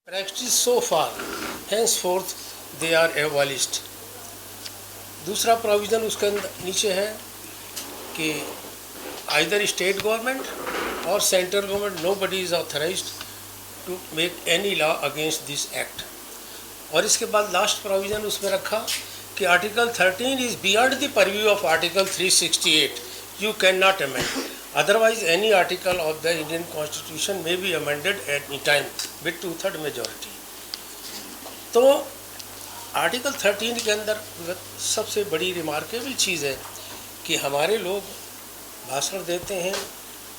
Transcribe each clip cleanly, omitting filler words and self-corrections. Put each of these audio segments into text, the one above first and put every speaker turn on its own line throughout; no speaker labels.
practice so far, henceforth they are abolished. दूसरा provision उसके अंदर नीचे है कि आइदर स्टेट गवर्नमेंट और central government nobody is authorized to make any law against this act. और इसके बाद लास्ट प्रोविज़न उसमें रखा कि article 13 is beyond the purview of article 368. You can not amend. Otherwise, any article of the Indian Constitution may be amended at any time with 2/3 majority. तो article 13 के अंदर सबसे बड़ी रिमार्केबल चीज़ है कि हमारे लोग भाषण देते हैं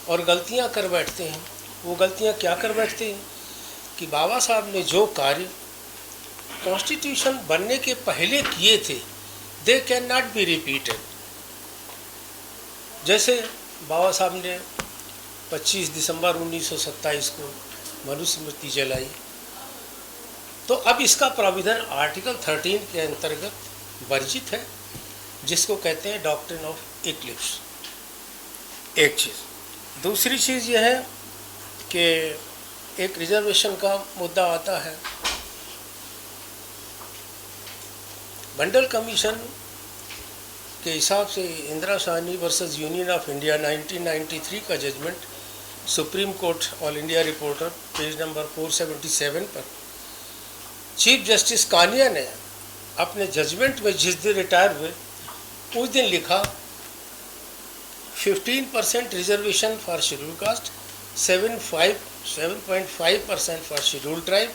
और गलतियां कर बैठते हैं. वो गलतियां क्या कर बैठते हैं कि बाबा साहब ने जो कार्य कॉन्स्टिट्यूशन बनने के पहले किए थे, they can not be repeated. जैसे बाबा साहब ने 25 दिसंबर 1927 को मनुस्मृति जलाई, तो अब इसका प्राविधान आर्टिकल 13 के अंतर्गत वर्जित है, जिसको कहते हैं डॉक्ट्रिन ऑफ इक्लिप्स. एक चीज़. दूसरी चीज़ यह है कि एक रिजर्वेशन का मुद्दा आता है. मंडल कमीशन के हिसाब से Indira Sawhney versus union of India 1993 का judgment supreme court all India reporter page number 477 पर चीफ जस्टिस कानिया ने अपने जजमेंट में जिस दिन रिटायर हुए उस दिन लिखा 15% reservation for schedule caste, 7.5% for schedule tribe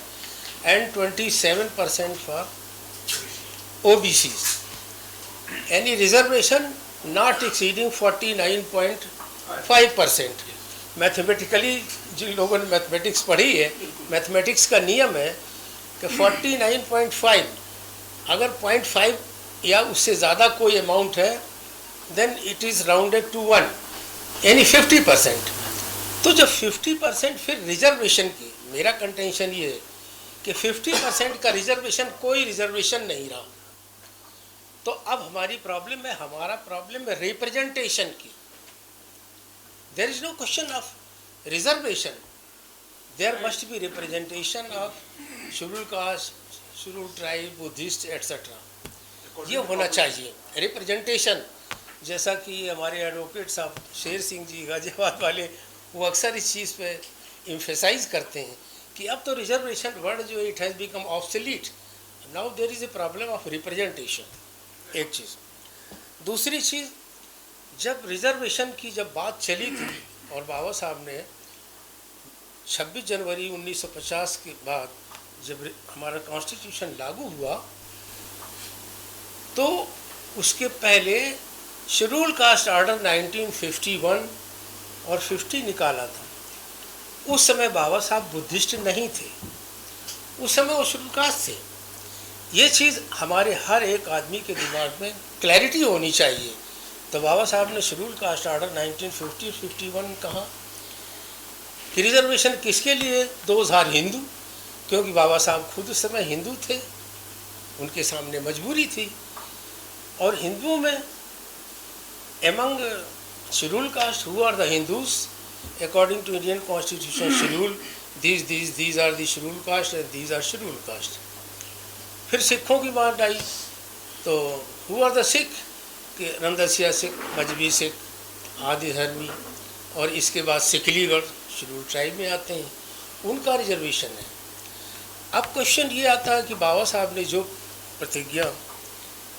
and 27% for OBCs. Any reservation not exceeding 49.5%. Mathematically जिन लोगों ने मैथमेटिक्स पढ़ी है, मैथमेटिक्स का नियम है कि 49.5 अगर 0.5 या उससे ज़्यादा कोई अमाउंट है, then it is rounded to 1, यानी 50%. तो जब 50% फिर रिजर्वेशन की, मेरा कंटेंशन ये है कि 50% का रिजर्वेशन कोई रिजर्वेशन नहीं रहा. तो अब हमारी प्रॉब्लम है, हमारा प्रॉब्लम है रिप्रेजेंटेशन की. There is no question of reservation, there must be representation of scheduled caste, scheduled tribe, Buddhist etcetera. ये होना चाहिए रिप्रेजेंटेशन. जैसा कि हमारे एडवोकेट साहब शेर सिंह जी गाजियाबाद वाले, वो अक्सर इस चीज़ पे इम्फेसाइज करते हैं कि अब तो रिजर्वेशन वर्ड जो it has become obsolete. Now there is a problem of representation. एक चीज़. दूसरी चीज़, जब रिजर्वेशन की जब बात चली थी और बाबा साहब ने 26 जनवरी 1950 के बाद जब हमारा कॉन्स्टिट्यूशन लागू हुआ, तो उसके पहले शेड्यूल कास्ट ऑर्डर 1951 और 50 निकाला था. उस समय बाबा साहब बुद्धिस्ट नहीं थे, उस समय वो शेड्यूल कास्ट थे. ये चीज़ हमारे हर एक आदमी के दिमाग में क्लैरिटी होनी चाहिए. तो बाबा साहब ने शेड्यूल कास्ट ऑर्डर 1950-51 कहा कि रिजर्वेशन किसके लिए? दोज आर हिंदू, क्योंकि बाबा साहब खुद उस समय हिंदू थे, उनके सामने मजबूरी थी. और हिंदुओं में among scheduled caste who are the Hindus according to Indian constitution scheduled, these are the scheduled caste and these are scheduled caste. फिर सिखों की बात आई तो हु आर द सिख, कि रमदसिया सिख, मजहबी सिख, आदि धर्मी, और इसके बाद सिकलीगढ़ शेड्यूल ट्राइब में आते हैं, उनका रिजर्वेशन है. अब क्वेश्चन ये आता है कि बाबा साहब ने जो प्रतिज्ञा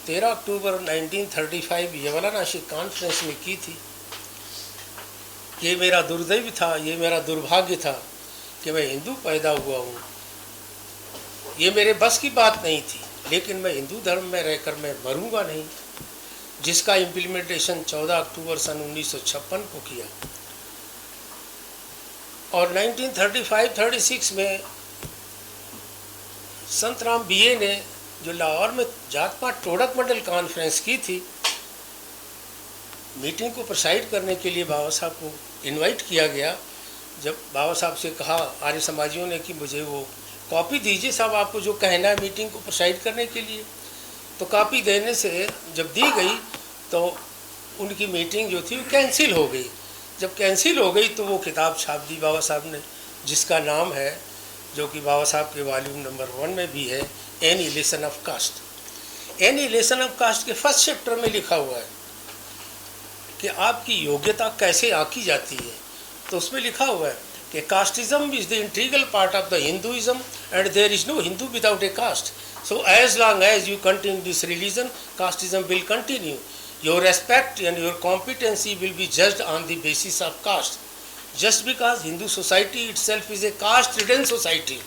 13 अक्टूबर 1935 यवनाशी कॉन्फ्रेंस में की थी, ये मेरा दुर्दैव था, ये मेरा दुर्भाग्य था कि मैं हिंदू पैदा हुआ हूँ. ये मेरे बस की बात नहीं थी, लेकिन मैं हिंदू धर्म में रहकर मैं मरूंगा नहीं, जिसका इम्प्लीमेंटेशन 14 अक्टूबर सन 1956 को किया. और 1935-36 में संत राम बीए ने जो लाहौर में जात पात टोडक मंडल कॉन्फ्रेंस की थी, मीटिंग को प्रिसाइड करने के लिए बाबा साहब को इनवाइट किया गया. जब बाबा साहब से कहा आर्य समाजियों ने कि मुझे वो कॉपी दीजिए साहब, आपको जो कहना है मीटिंग को प्रिसाइड करने के लिए, तो कॉपी देने से जब दी गई तो उनकी मीटिंग जो थी वो कैंसिल हो गई. जब कैंसिल हो गई तो वो किताब छाप दी बाबा साहब ने, जिसका नाम है जो कि बाबा साहब के वॉल्यूम नंबर 1 में भी है, annihilation of caste. Annihilation of caste के फर्स्ट चैप्टर में लिखा हुआ है कि आपकी योग्यता कैसे आंकी जाती है। तो उसमें लिखा हुआ है कि casteism is the integral part of the Hinduism and there is no Hindu without a caste. So as long as you continue this religion, casteism will continue. Your respect and your competency will be judged on the basis of caste. Just because Hindu society itself is a caste ridden society.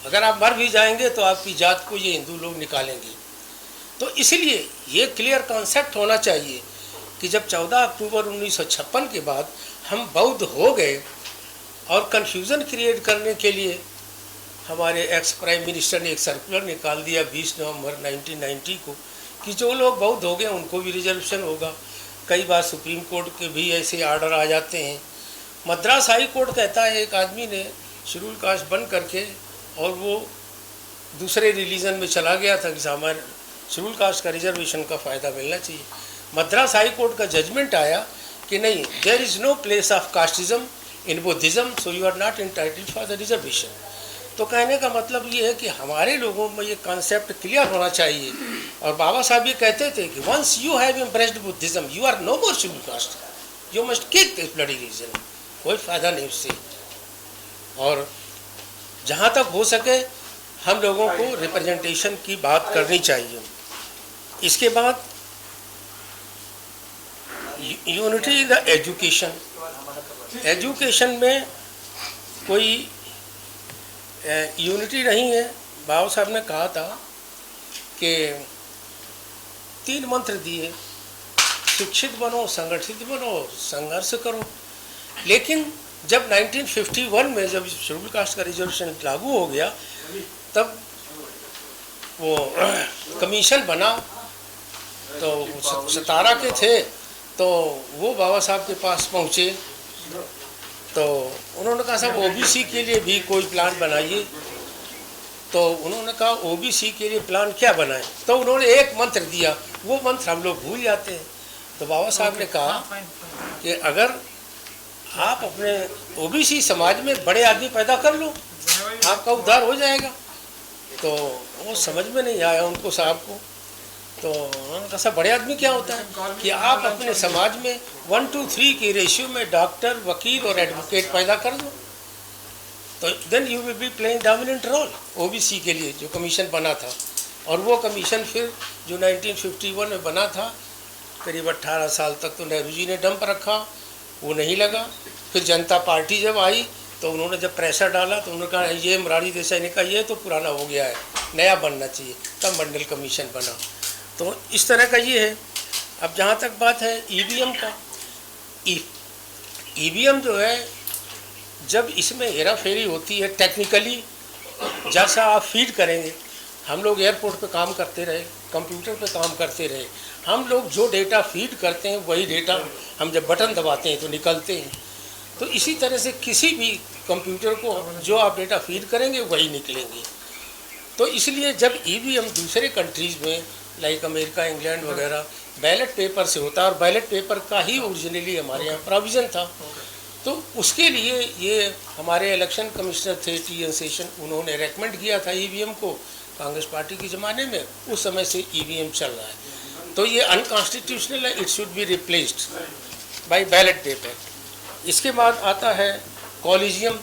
अगर आप मर भी जाएंगे तो आपकी जात को ये हिंदू लोग निकालेंगे। तो इसलिए ये क्लियर कॉन्सेप्ट होना चाहिए कि जब 14 अक्टूबर 1956 के बाद हम बौद्ध हो गए और कन्फ्यूज़न क्रिएट करने के लिए हमारे एक्स प्राइम मिनिस्टर ने एक सर्कुलर निकाल दिया 20 नवंबर 1990 को कि जो लोग बौद्ध हो गए उनको भी रिजर्वेशन होगा। कई बार सुप्रीम कोर्ट के भी ऐसे आर्डर आ जाते हैं। मद्रास हाई कोर्ट कहता है एक आदमी ने शेड्यूल कास्ट बन करके और वो दूसरे रिलीजन में चला गया था कि हमारे शेड्यूल कास्ट का रिजर्वेशन का फ़ायदा मिलना चाहिए। मद्रास हाई कोर्ट का जजमेंट आया कि नहीं, there is no place of casteism in Buddhism, so you are not entitled for the reservation. तो कहने का मतलब ये है कि हमारे लोगों में ये कॉन्सेप्ट क्लियर होना चाहिए। और बाबा साहब ये कहते थे कि once you have embraced Buddhism you are no more scheduled caste, you must kick this bloody religion. कोई फ़ायदा नहीं उससे। और जहाँ तक हो सके हम लोगों को रिप्रेजेंटेशन की बात करनी चाहिए। इसके बाद unity in the education. Education में कोई यूनिटी नहीं है। बाबा साहब ने कहा था कि 3 मंत्र दिए, शिक्षित बनो, संगठित बनो, संघर्ष करो। लेकिन जब 1951 में जब शेड्यूल कास्ट का रिजर्वेशन लागू हो गया तब वो कमीशन बना, तो 17 के थे, तो वो बाबा साहब के पास पहुँचे तो उन्होंने कहा साहब ओबीसी के लिए भी कोई प्लान बनाइए। तो उन्होंने कहा ओबीसी के लिए प्लान क्या बनाएं? तो उन्होंने एक मंत्र दिया, वो मंत्र हम लोग भूल जाते हैं। तो बाबा साहब ने कहा कि अगर आप अपने ओबीसी समाज में बड़े आदमी पैदा कर लो, आपका उद्धार हो जाएगा। तो वो समझ में नहीं आया उनको साहब को। तो उन्होंने कहा साहब बड़े आदमी क्या होता है कि आप अपने समाज में 1-2-3 के रेशियो में डॉक्टर, वकील और एडवोकेट पैदा कर दो, तो then you will be playing dominant role OBC के लिए जो कमीशन बना था। और वो कमीशन फिर जो 1951 में बना था करीब 18 साल तक तो नेहरू जी ने डंप रखा, वो नहीं लगा। फिर जनता पार्टी जब आई तो उन्होंने जब प्रेशर डाला तो उन्होंने कहा ये मोरारजी देसाई ने कहा ये तो पुराना हो गया है, नया बनना चाहिए, तब मंडल कमीशन बना। तो इस तरह का ये है। अब जहाँ तक बात है ईवीएम का, ईवीएम जो है जब इसमें हेरा फेरी होती है टेक्निकली, जैसा आप फीड करेंगे, हम लोग एयरपोर्ट पे काम करते रहे, कंप्यूटर पे काम करते रहे, हम लोग जो डेटा फीड करते हैं वही डेटा हम जब बटन दबाते हैं तो निकलते हैं। तो इसी तरह से किसी भी कंप्यूटर को जो आप डेटा फीड करेंगे वही निकलेंगे। तो इसलिए जब ईवीएम दूसरे कंट्रीज़ में लाइक अमेरिका, इंग्लैंड वगैरह बैलेट पेपर से होता है, और बैलेट पेपर का ही ओरिजिनली हमारे यहाँ प्रोविज़न था, तो उसके लिए ये हमारे इलेक्शन कमिश्नर थे टी.एन. शेषन, उन्होंने रेकमेंड किया था ईवीएम को कांग्रेस पार्टी के ज़माने में। उस समय से ईवीएम चल रहा है। तो ये अनकॉन्स्टिट्यूशनल है, it should be replaced by ballot paper. इसके बाद आता है कॉलेजियम।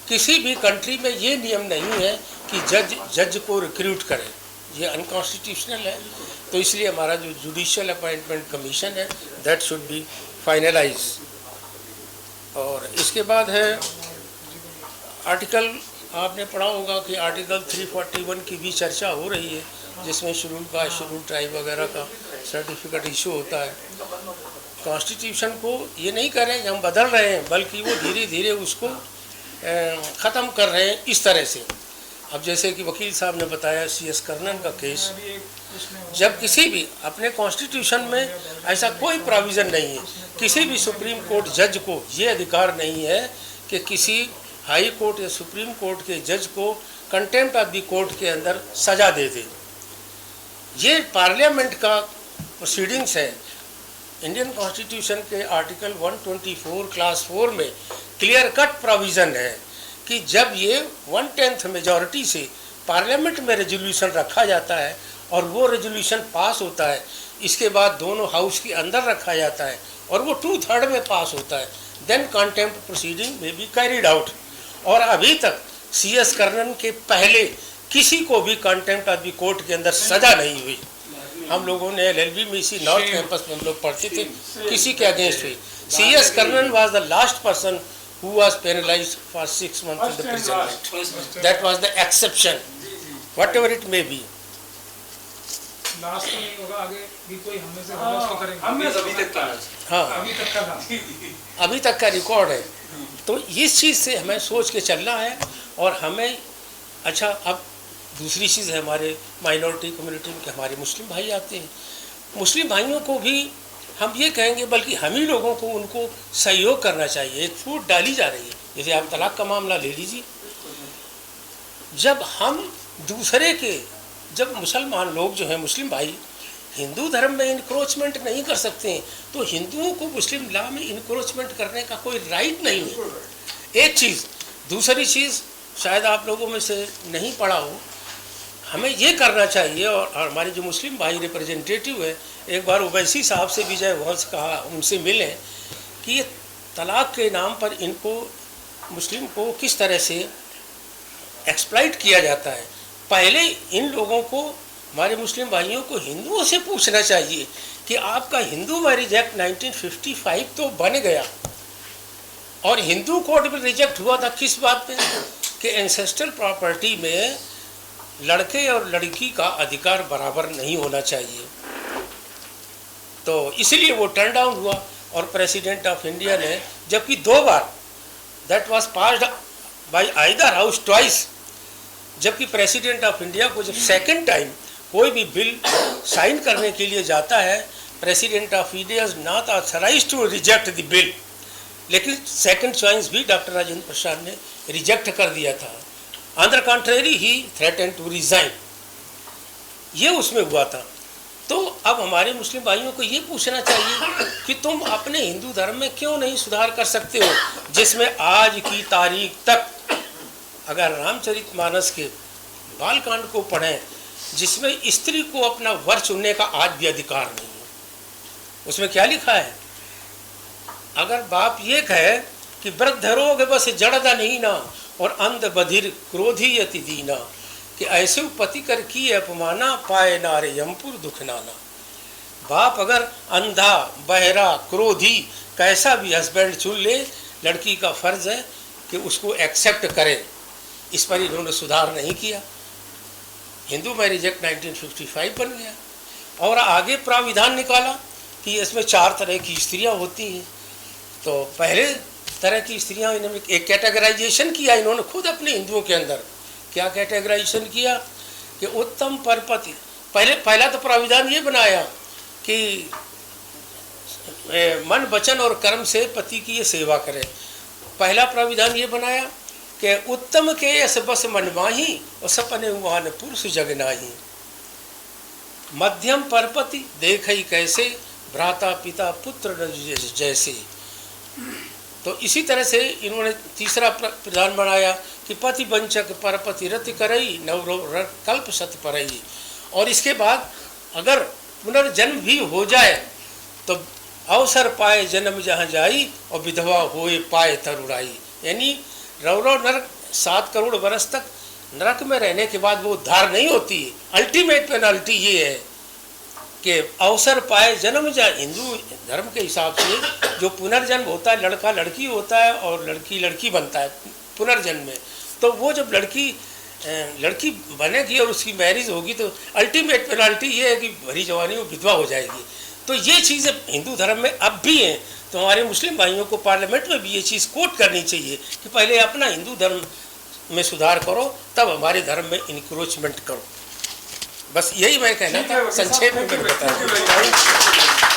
किसी भी कंट्री में ये नियम नहीं है कि जज को रिक्रूट करें, ये अनकॉन्स्टिट्यूशनल है। तो इसलिए हमारा जो जुडिशियल अपॉइंटमेंट कमीशन है दैट शुड बी फाइनलाइज। और इसके बाद है आर्टिकल, आपने पढ़ा होगा कि आर्टिकल 341 की भी चर्चा हो रही है, जिसमें शेड्यूल कास्ट, शेड्यूल ट्राइब वगैरह का सर्टिफिकेट इशू होता है। कॉन्स्टिट्यूशन को ये नहीं कर रहे हैं कि हम बदल रहे हैं, बल्कि वो धीरे धीरे उसको ख़त्म कर रहे हैं इस तरह से। अब जैसे कि वकील साहब ने बताया CS कर्नन का केस, जब किसी भी अपने कॉन्स्टिट्यूशन में ऐसा कोई प्रोविज़न नहीं है, किसी भी सुप्रीम कोर्ट जज को ये अधिकार नहीं है कि किसी हाई कोर्ट या सुप्रीम कोर्ट के जज को कंटेम्प्ट ऑफ द कोर्ट के अंदर सज़ा दे दे। ये पार्लियामेंट का प्रोसीडिंग्स है। इंडियन कॉन्स्टिट्यूशन के आर्टिकल 124 क्लास 4 में क्लियर कट प्रोविज़न है कि जब ये 1/10 मेजॉरिटी से पार्लियामेंट में रेजोल्यूशन रखा जाता है और वो रेजोल्यूशन पास होता है, इसके बाद दोनों हाउस के अंदर रखा जाता है और वो 2/3 में पास होता है, देन कंटेम्प्ट प्रोसीडिंग में बी कैरिड आउट। और अभी तक CS कर्णन के पहले किसी को भी कंटेम्प्ट ऑफ द कोर्ट के अंदर सजा नहीं हुई। हम लोगों ने LLB में इसी नॉर्थ कैंपस में हम लोग पढ़ते थे, किसी के अगेंस्ट हुई। CS Karnan was the last person who was penalized for 6 months in the imprisonment. That was the exception, whatever it may be.
Last तो नहीं होगा, आगे भी कोई हमें से होगा उसको करेंगे।
अभी तक का,
हाँ,
अभी तक का था,
अभी तक का रिकॉर्ड है। तो इस चीज़ से हमें सोच के चलना है। और हमें अच्छा, अब दूसरी चीज़ है, हमारे माइनॉरिटी कम्युनिटी में हमारे मुस्लिम भाई आते हैं। मुस्लिम भाइयों को भी हम ये कहेंगे, बल्कि हम ही लोगों को उनको सहयोग करना चाहिए। एक फूट डाली जा रही है, जैसे आप तलाक का मामला ले लीजिए। जब हम दूसरे के, जब मुसलमान लोग जो हैं, मुस्लिम भाई हिंदू धर्म में इनक्रोचमेंट नहीं कर सकते हैं, तो हिंदुओं को मुस्लिम लॉ में इनक्रोचमेंट करने का कोई राइट नहीं है। एक चीज़। दूसरी चीज़, शायद आप लोगों में से नहीं पढ़ा हो, हमें ये करना चाहिए। और हमारे जो मुस्लिम भाई रिप्रेजेंटेटिव है, एक बार ओवैसी साहब से विजय वंश कहा, उनसे मिलें कि ये तलाक के नाम पर इनको, मुस्लिम को किस तरह से एक्सप्लॉइट किया जाता है। पहले इन लोगों को, हमारे मुस्लिम भाइयों को हिंदुओं से पूछना चाहिए कि आपका हिंदू मैरिज एक्ट 1955 तो बन गया और हिंदू कोर्ट में रिजेक्ट हुआ था किस बात पे, कि एंसेस्ट्रल प्रॉपर्टी में लड़के और लड़की का अधिकार बराबर नहीं होना चाहिए। तो इसलिए वो टर्न डाउन हुआ और प्रेसिडेंट ऑफ इंडिया ने, जबकि 2 बार, that was passed by either house twice, जबकि प्रेसिडेंट ऑफ इंडिया को जब सेकंड टाइम कोई भी बिल साइन करने के लिए जाता है, president of India is not authorized to reject the bill, लेकिन सेकंड चॉइस भी डॉक्टर राजेंद्र प्रसाद ने रिजेक्ट कर दिया था। On the contrary he threaten to resign, ये उसमें हुआ था। तो अब हमारे मुस्लिम भाइयों को ये पूछना चाहिए कि तुम अपने हिंदू धर्म में क्यों नहीं सुधार कर सकते हो, जिसमें आज की तारीख तक अगर रामचरितमानस के बालकांड को पढ़ें, जिसमें स्त्री को अपना वर चुनने का आज भी अधिकार नहीं है। उसमें क्या लिखा है, अगर बाप ये कहे कि व्रत धरोगे बस जड़दा नहीं ना और अंध बधिर क्रोधी यति दीना, कि ऐसे पति कर की अपमाना पाए नारे यमपुर दुख नाना। बाप अगर अंधा, बहरा, क्रोधी कैसा भी हस्बैंड चुन ले, लड़की का फर्ज है कि उसको एक्सेप्ट करें। इस पर इन्होंने सुधार नहीं किया। हिंदू मैरिज एक्ट 1955 बन गया और आगे प्राविधान निकाला कि इसमें 4 तरह की स्त्रियां होती हैं। तो पहले तरह की स्त्रियां, इन्होंने एक कैटेगराइजेशन किया इन्होंने खुद अपने हिंदुओं के अंदर। क्या कैटेगराइजेशन किया कि उत्तम परपति, पहला तो प्राविधान ये बनाया कि मन, वचन और कर्म से पति की ये सेवा करें। पहला प्राविधान ये बनाया कि उत्तम के यस बस मनमाही और सपने वहान पुरुष जग नाही। मध्यम परपति देखई कैसे, भ्राता पिता पुत्र जैसे। तो इसी तरह से इन्होंने तीसरा प्रधान बनाया कि पति वंचक परपति रति करई नवरो कल्प सत परई। और इसके बाद अगर पुनर्जन्म भी हो जाए तो अवसर पाए जन्म जहाँ जाई और विधवा होए पाए तरुणाई। यानी रौरव नरक 7 करोड़ वर्ष तक नरक में रहने के बाद वो उद्धार नहीं होती है। अल्टीमेट पेनल्टी ये है कि अवसर पाए जन्म जाए। हिंदू धर्म के हिसाब से जो पुनर्जन्म होता है, लड़का लड़की होता है और लड़की लड़की बनता है पुनर्जन्म में। तो वो जब लड़की बनेगी और उसकी मैरिज होगी तो अल्टीमेट पेनल्टी ये है कि भरी जवानी वो विधवा हो जाएगी। तो ये चीज़ें हिंदू धर्म में अब भी हैं। तो हमारे मुस्लिम भाइयों को पार्लियामेंट में भी ये चीज़ कोट करनी चाहिए कि पहले अपना हिंदू धर्म में सुधार करो, तब हमारे धर्म में इंक्रोचमेंट करो। बस यही मैं कहना था, संक्षेप में बताया।